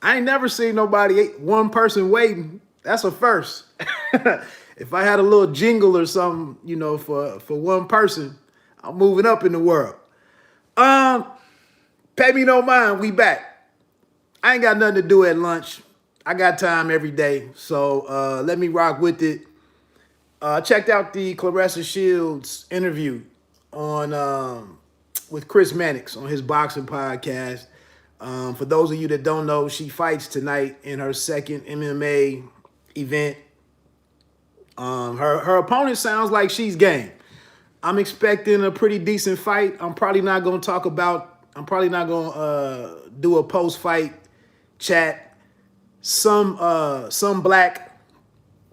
I ain't never seen nobody, one person waiting. That's a first. If I had a little jingle or something, for one person, I'm moving up in the world. Um, Pay me no mind. We back. I ain't got nothing to do at lunch. I got time every day, so let me rock with it. Checked out the Claressa Shields interview on with Chris Mannix on his boxing podcast. For those of you that don't know, she fights tonight in her second MMA event. Her opponent sounds like she's game. I'm expecting a pretty decent fight. I'm probably not going to talk about. I'm probably not going to do a post fight chat. Some black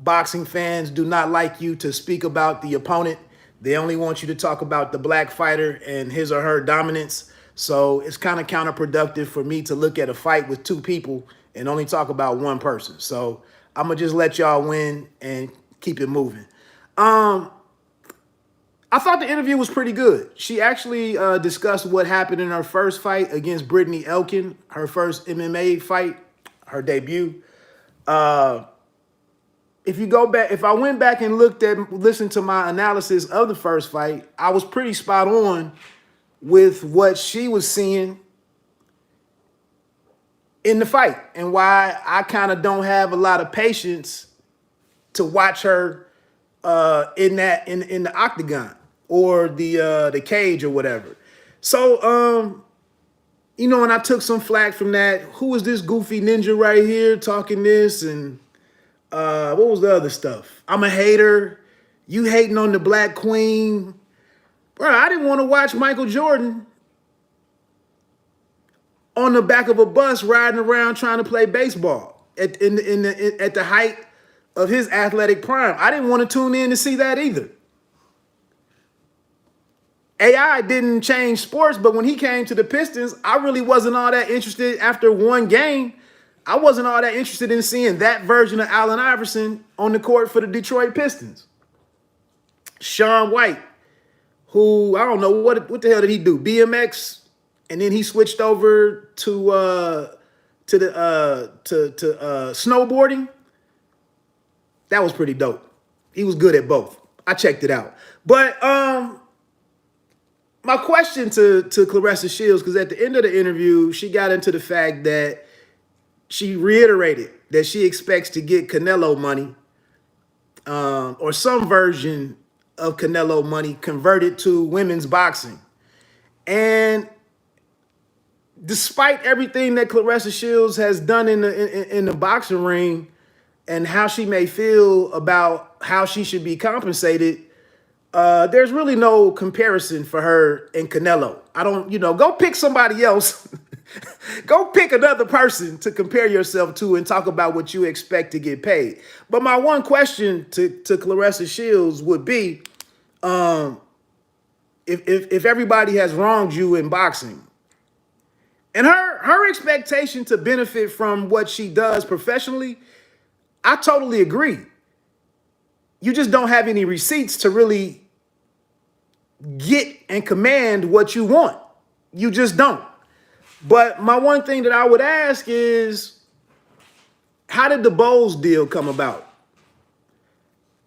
boxing fans do not like you to speak about the opponent. They only want you to talk about the black fighter and his or her dominance. So it's kind of counterproductive for me to look at a fight with two people and only talk about one person. So I'm gonna just let y'all win and keep it moving. I thought the interview was pretty good. She actually discussed what happened in her first fight against Brittany Elkin, her first MMA fight, her debut. If you go back, if I went back and listened to my analysis of the first fight, I was pretty spot on with what she was seeing in the fight and why I kind of don't have a lot of patience to watch her in the octagon or the cage or whatever. So and I took some flack from that. Who is this goofy ninja right here talking this? And what was the other stuff? I'm a hater. You hating on the black queen. Bro, I didn't want to watch Michael Jordan on the back of a bus riding around trying to play baseball at the height of his athletic prime. I didn't want to tune in to see that either. AI didn't change sports, but when he came to the Pistons, I really wasn't all that interested after one game. I wasn't all that interested in seeing that version of Allen Iverson on the court for the Detroit Pistons. Shaun White, who I don't know what the hell did he do? BMX, and then he switched over to snowboarding. That was pretty dope. He was good at both. I checked it out. But my question to Claressa Shields, because at the end of the interview, she got into the fact that she reiterated that she expects to get Canelo money or some version of Canelo money converted to women's boxing. And despite everything that Claressa Shields has done in the boxing ring and how she may feel about how she should be compensated, there's really no comparison for her and Canelo. I don't, go pick somebody else. Go pick another person to compare yourself to and talk about what you expect to get paid. But my one question to Claressa Shields would be, if everybody has wronged you in boxing, and her expectation to benefit from what she does professionally, I totally agree. You just don't have any receipts to really get and command what you want. You just don't. But my one thing that I would ask is, how did the Bowles deal come about?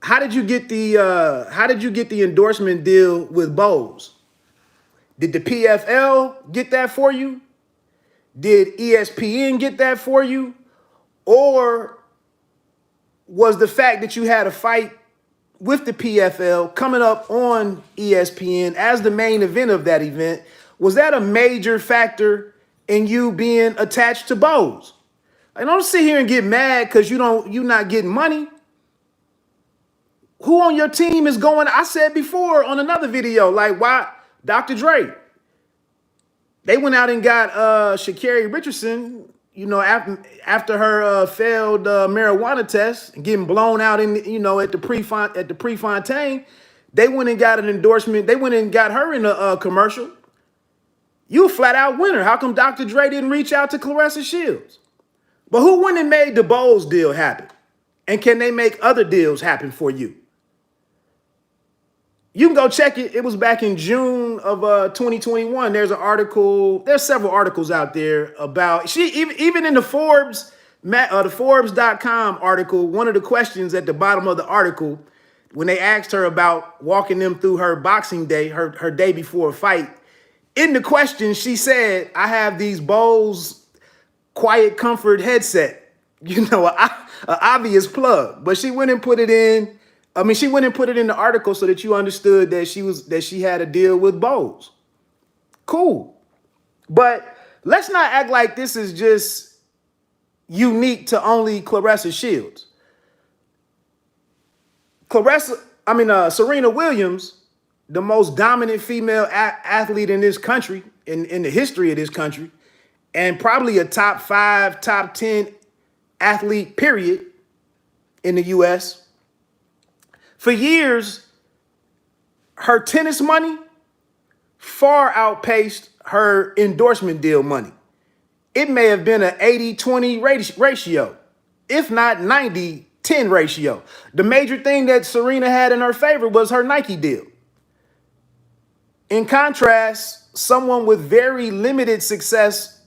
How did you get the endorsement deal with Bowles? Did the PFL get that for you? Did ESPN get that for you? Or was the fact that you had a fight with the PFL coming up on ESPN as the main event of that event, was that a major factor in you being attached to Bowles? I don't sit here and get mad because you're not getting money. Who on your team is going? I said before on another video, like, why Dr. Dre? They went out and got Sha'Carri Richardson, after her failed marijuana test and getting blown out at the Prefontaine. They went and got an endorsement. They went and got her in a commercial. You a flat out winner. How come Dr. Dre didn't reach out to Claressa Shields? But who went and made the Bowles deal happen? And can they make other deals happen for you? You can go check it. It was back in June of 2021. There's an article. There's several articles out there about even in the Forbes, the Forbes.com article. One of the questions at the bottom of the article, when they asked her about walking them through her boxing day, her day before a fight, in the question she said, "I have these Bose Quiet Comfort headset." You know, an obvious plug, but she went and put it in. I mean, she went and put it in the article so that you understood that she had a deal with Bose. Cool. But let's not act like this is just unique to only Claressa Shields. Serena Williams, the most dominant female athlete in this country, in the history of this country, and probably a top 5, top 10 athlete, period, in the U.S., for years, her tennis money far outpaced her endorsement deal money. It may have been an 80-20 ratio, if not 90-10 ratio. The major thing that Serena had in her favor was her Nike deal. In contrast, someone with very limited success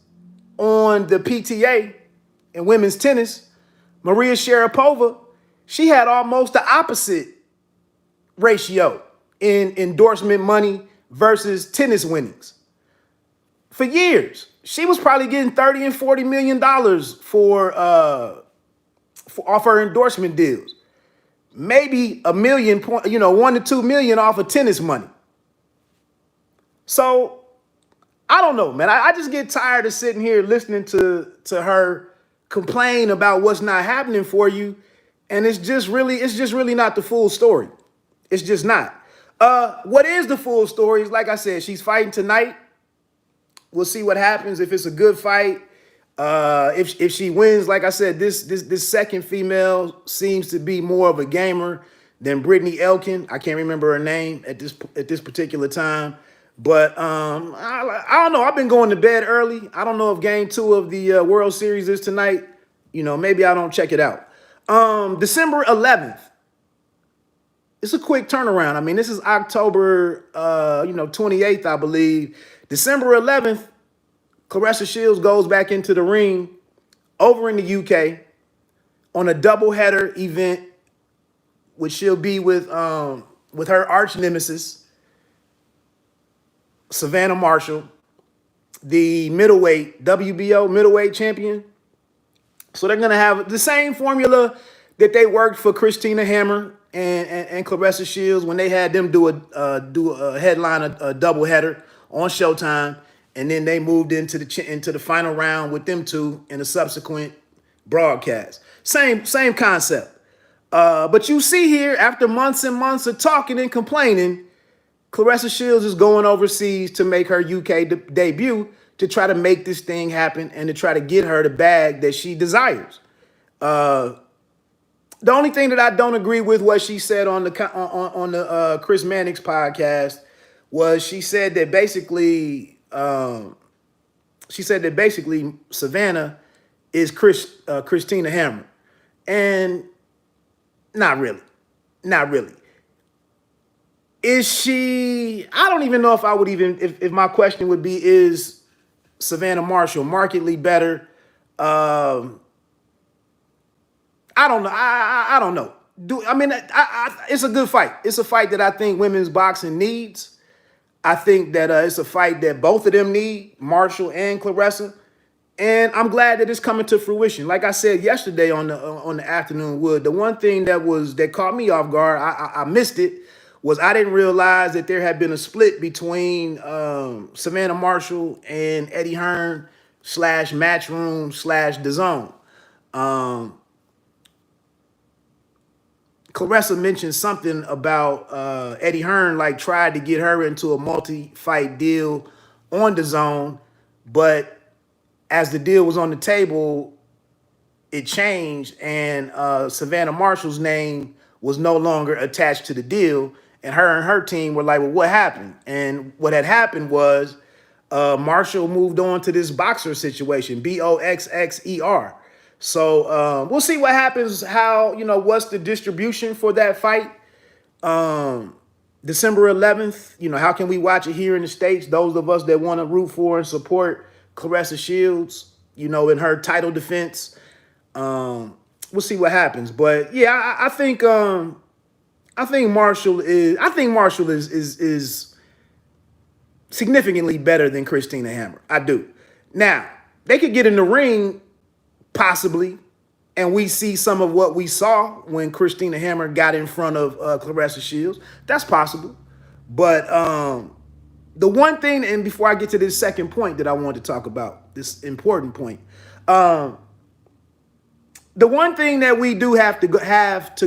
on the PTA in women's tennis, Maria Sharapova, she had almost the opposite ratio in endorsement money versus tennis winnings. For years, she was probably getting $30 and $40 million for off her endorsement deals. Maybe $1 million, $1 to $2 million off of tennis money. So I don't know, man. I just get tired of sitting here listening to her complain about what's not happening for you, and it's just really not the full story. It's just not. What is the full story is, like I said, she's fighting tonight. We'll see what happens. If it's a good fight, if she wins, like I said, this second female seems to be more of a gamer than Brittany Elkin. I can't remember her name at this particular time. But I don't know. I've been going to bed early. I don't know if game 2 of the World Series is tonight. Maybe I don't check it out. December 11th. It's a quick turnaround. I mean, this is October 28th, I believe. December 11th, Claressa Shields goes back into the ring over in the UK on a doubleheader event, which she'll be with her arch nemesis, Savannah Marshall, the WBO middleweight champion. So they're going to have the same formula that they worked for Christina Hammer and Claressa Shields when they had them do a headline, a doubleheader on Showtime, and then they moved into the final round with them two in a subsequent broadcast. Same concept. But you see here, after months and months of talking and complaining, Claressa Shields is going overseas to make her UK debut to try to make this thing happen and to try to get her the bag that she desires. The only thing that I don't agree with what she said on the Chris Mannix podcast was she said that basically Savannah is Christina Hammer, and not really. Is she? I don't even know if I would even if my question would be, is Savannah Marshall markedly better? I don't know. I don't know. It's a good fight. It's a fight that I think women's boxing needs. I think that it's a fight that both of them need, Marshall and Claressa. And I'm glad that it's coming to fruition. Like I said yesterday on the Afternoon Wood, the one thing that caught me off guard, I missed it, was I didn't realize that there had been a split between Savannah Marshall and Eddie Hearn / Matchroom / DAZN. Claressa mentioned something about Eddie Hearn tried to get her into a multi-fight deal on DAZN, but as the deal was on the table, it changed, and Savannah Marshall's name was no longer attached to the deal, and her team were like, well, what happened? And what had happened was Marshall moved on to this boxer situation, BOXXER. So we'll see what happens, what's the distribution for that fight. December 11th, how can we watch it here in the States? Those of us that want to root for and support Claressa Shields, in her title defense. We'll see what happens. But yeah, I think Marshall is significantly better than Christina Hammer. I do. Now, they could get in the ring, possibly, and we see some of what we saw when Christina Hammer got in front of Claressa Shields. That's possible. But the one thing, and before I get to this second point that I want to talk about, this important point, the one thing that we do have to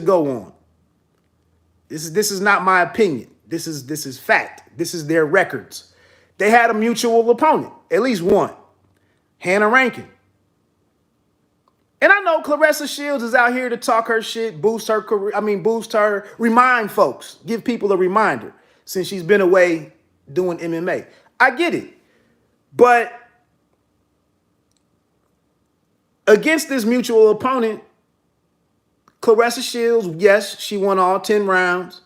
go on. This is not my opinion. This is fact. This is their records. They had a mutual opponent, at least one, Hannah Rankin. And I know Claressa Shields is out here to talk her shit, boost her career. Remind folks, give people a reminder since she's been away doing MMA. I get it. But against this mutual opponent, Claressa Shields, yes, she won all 10 rounds.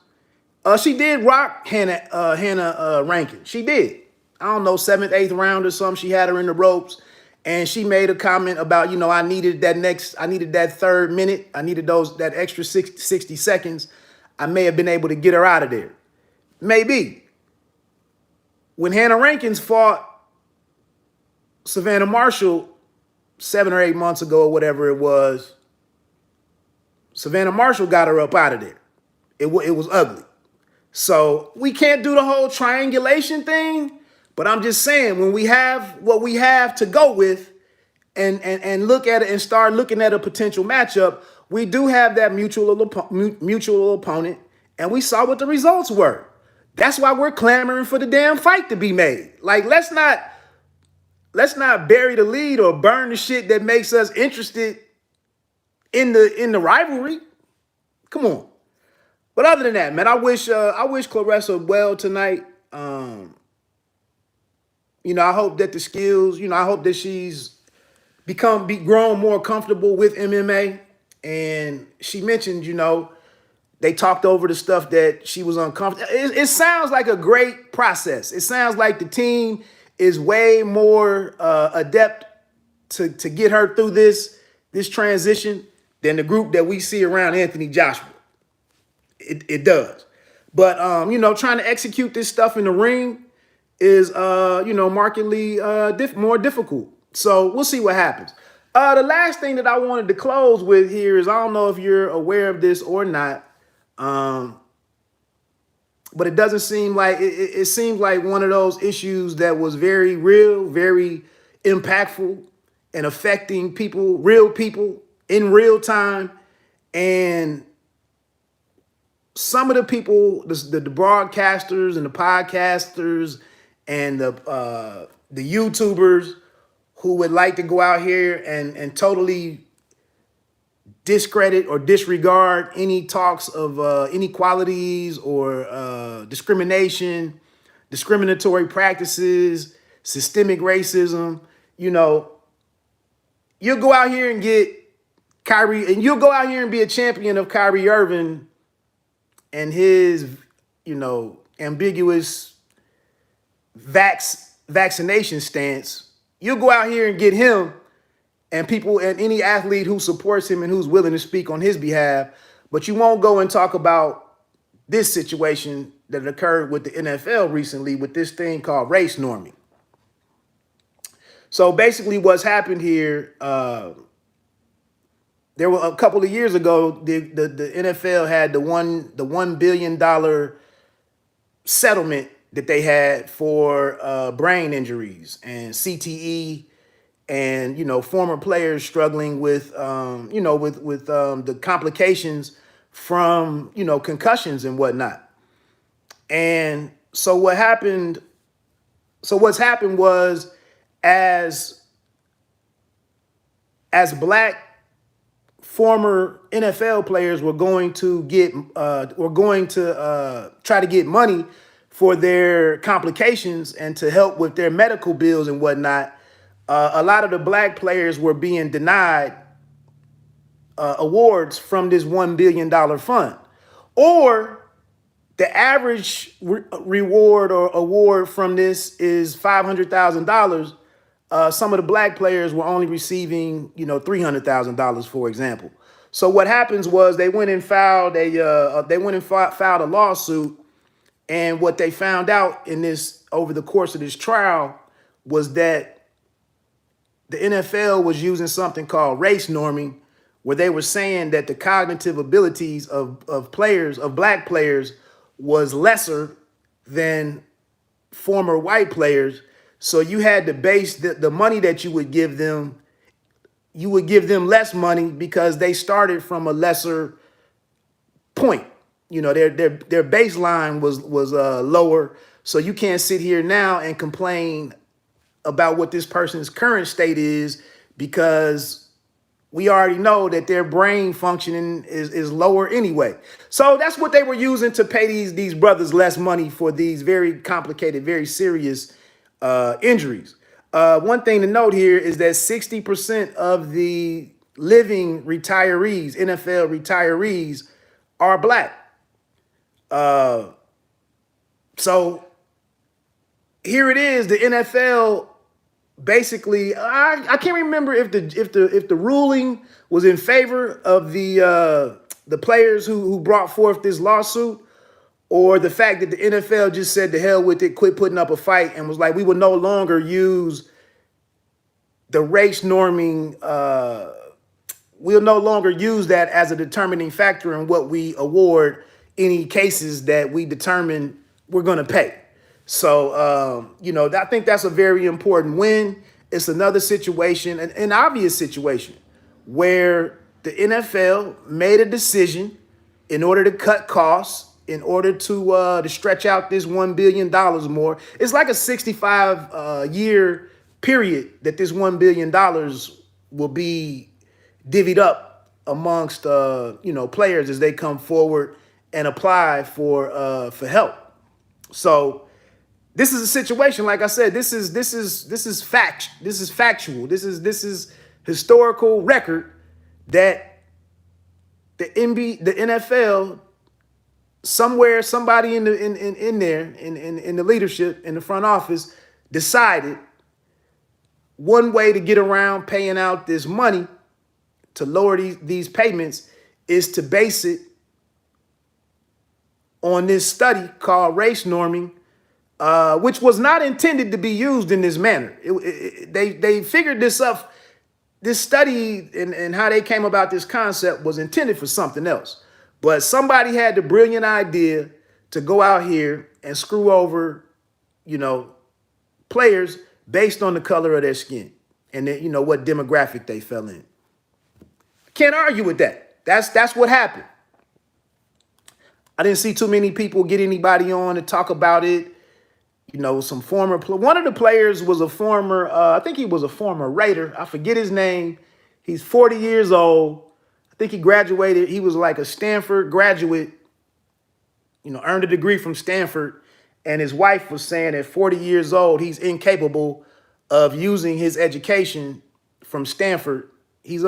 She did rock Hannah Rankin. She did. I don't know, 7th, 8th round or something. She had her in the ropes. And she made a comment about, I needed that third minute. I needed that extra 60 seconds. I may have been able to get her out of there. Maybe. When Hannah Rankins fought Savannah Marshall 7 or 8 months ago or whatever it was, Savannah Marshall got her up out of there. It was ugly. So we can't do the whole triangulation thing. But I'm just saying, when we have what we have to go with and look at it and start looking at a potential matchup, we do have that mutual opponent, and we saw what the results were. That's why we're clamoring for the damn fight to be made. Like, let's not bury the lead or burn the shit that makes us interested in the rivalry. Come on. But other than that, man, I wish Claressa well tonight. I hope that the skills, I hope that she's grown more comfortable with MMA. And she mentioned, they talked over the stuff that she was uncomfortable. It sounds like a great process. It sounds like the team is way more adept to get her through this transition than the group that we see around Anthony Joshua. It does. But, trying to execute this stuff in the ring is, markedly more difficult. So we'll see what happens. The last thing that I wanted to close with here is, I don't know if you're aware of this or not, but it doesn't seem like, it seems like one of those issues that was very real, very impactful and affecting real people in real time. And some of the people, the broadcasters and the podcasters and the YouTubers who would like to go out here and totally discredit or disregard any talks of inequalities or discriminatory practices, systemic racism, you'll go out here and get Kyrie, and you'll go out here and be a champion of Kyrie Irving and his, ambiguous vaccination stance. You'll go out here and get him and people and any athlete who supports him and who's willing to speak on his behalf, but you won't go and talk about this situation that occurred with the NFL recently with this thing called race norming. So basically what's happened here, there were a couple of years ago, the NFL had the $1 billion settlement that they had for brain injuries and CTE and, former players struggling with, the complications from, concussions and whatnot. And so what's happened was as black former NFL players were going to try to get money for their complications and to help with their medical bills and whatnot, a lot of the black players were being denied awards from this $1 billion fund. Or The average reward or award from this is $500,000. Some of the black players were only receiving, $300,000, for example. So what happens was they went and filed a lawsuit, and what they found out in this over the course of this trial was that the NFL was using something called race norming, where they were saying that the cognitive abilities of black players was lesser than former white players. So you had to base the money that you would give them less money because they started from a lesser point. Their baseline was lower. So you can't sit here now and complain about what this person's current state is, because we already know that their brain functioning is lower anyway. So that's what they were using to pay these brothers less money for these very complicated, very serious injuries. One thing to note here is that 60% of the living retirees, NFL retirees, are black. So here it is, the NFL basically, I can't remember if the ruling was in favor of the players who brought forth this lawsuit, or the fact that the NFL just said to hell with it, quit putting up a fight, and was like, we will no longer use the race norming. We'll no longer use that as a determining factor in what we award any cases that we determine we're going to pay. So, I think that's a very important win. It's another situation, an obvious situation, where the NFL made a decision in order to cut costs, in order to stretch out this $1 billion more. It's like a 65-year period that this $1 billion will be divvied up amongst, players as they come forward and apply for help. So this is a situation, like I said, this is factual. This is historical record that the NFL, somewhere, somebody in the leadership, in the front office, decided one way to get around paying out this money to lower these payments is to base it on this study called race norming, which was not intended to be used in this manner. They figured this up. This study and how they came about this concept was intended for something else. But somebody had the brilliant idea to go out here and screw over, players based on the color of their skin and then, what demographic they fell in. Can't argue with that. That's what happened. I didn't see too many people get anybody on to talk about it. Some one of the players was a former, I think he was a former Raider. I forget his name. He's 40 years old. I think he graduated. He was like a Stanford graduate, earned a degree from Stanford. And his wife was saying at 40 years old, he's incapable of using his education from Stanford. He's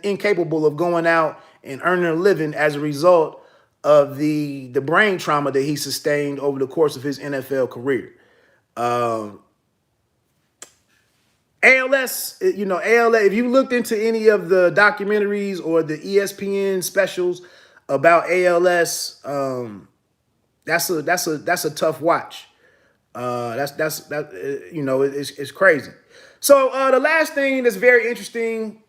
incapable of going out and earning a living as a result of the brain trauma that he sustained over the course of his NFL career. ALS, ALS, if you looked into any of the documentaries or the ESPN specials about ALS, that's a tough watch. It's crazy. So the last thing that's very interesting,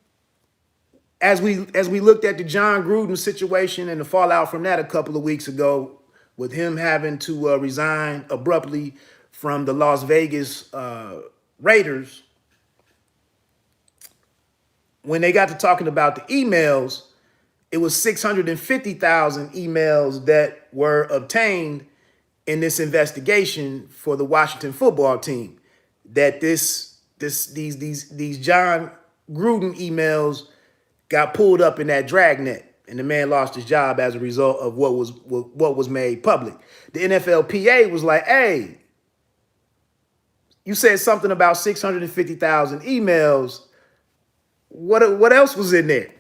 as we looked at the John Gruden situation and the fallout from that a couple of weeks ago, with him having to resign abruptly from the Las Vegas Raiders, when they got to talking about the emails, it was 650,000 emails that were obtained in this investigation for the Washington football team. That these John Gruden emails got pulled up in that dragnet, and the man lost his job as a result of what was made public. The NFLPA was like, "Hey, you said something about 650,000 emails. What else was in there?"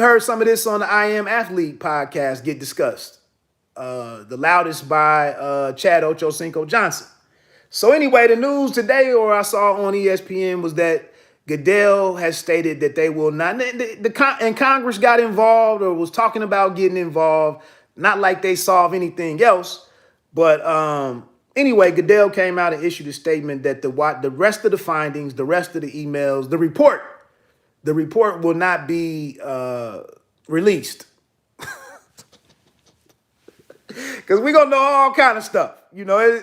heard some of this on the I Am Athlete podcast get discussed. The loudest by Chad Ochocinco Johnson. So anyway, the news today, or I saw on ESPN, was that Goodell has stated that they will not, and Congress got involved or was talking about getting involved. Not like they solve anything else, but anyway, Goodell came out and issued a statement that the rest of the findings, the rest of the emails, the report will not be released. Because we're gonna know all kind of stuff. You know,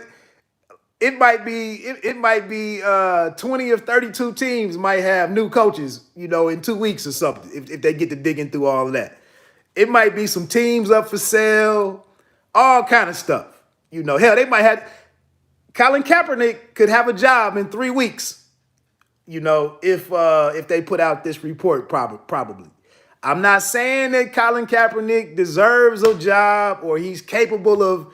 it might be 20 of 32 teams might have new coaches, you know, in 2 weeks or something, if they get to digging through all of that. It might be some teams up for sale, all kind of stuff. You know, hell, they might have Colin Kaepernick could have a job in 3 weeks, you know, if they put out this report, probably. I'm not saying that Colin Kaepernick deserves a job or he's capable of,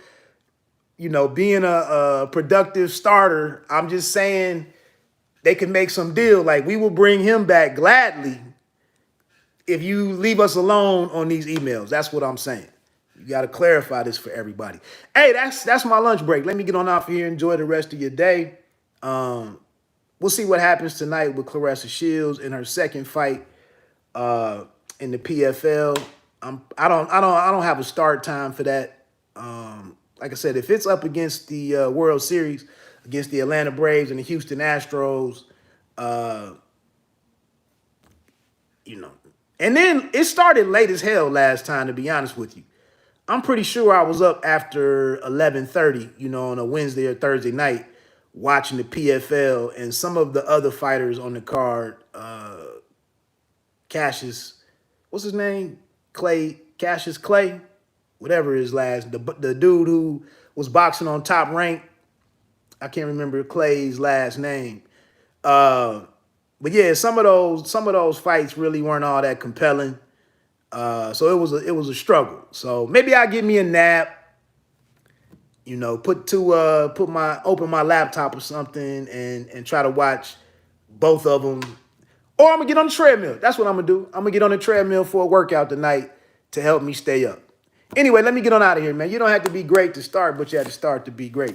you know, being a productive starter. I'm just saying they can make some deal. Like, we will bring him back gladly if you leave us alone on these emails. That's what I'm saying. You got to clarify this for everybody. Hey, that's my lunch break. Let me get on out of here. Enjoy the rest of your day. We'll see what happens tonight with Claressa Shields in her second fight in the PFL. I don't have a start time for that. Like I said, if it's up against the World Series, against the Atlanta Braves and the Houston Astros, you know. And then it started late as hell last time, to be honest with you. I'm pretty sure I was up after 11:30, you know, on a Wednesday or Thursday night watching the PFL, and some of the other fighters on the card, Cassius, what's his name? Cassius Clay, whatever his last, the dude who was boxing on Top Rank. I can't remember Clay's last name. But yeah, some of those fights really weren't all that compelling. So it was a struggle. So maybe I'll give me a nap. You know, open my laptop or something and try to watch both of them. Or I'm gonna get on the treadmill. That's what I'm gonna do. I'm gonna get on the treadmill for a workout tonight to help me stay up. Anyway, let me get on out of here, man. You don't have to be great to start, but you have to start to be great.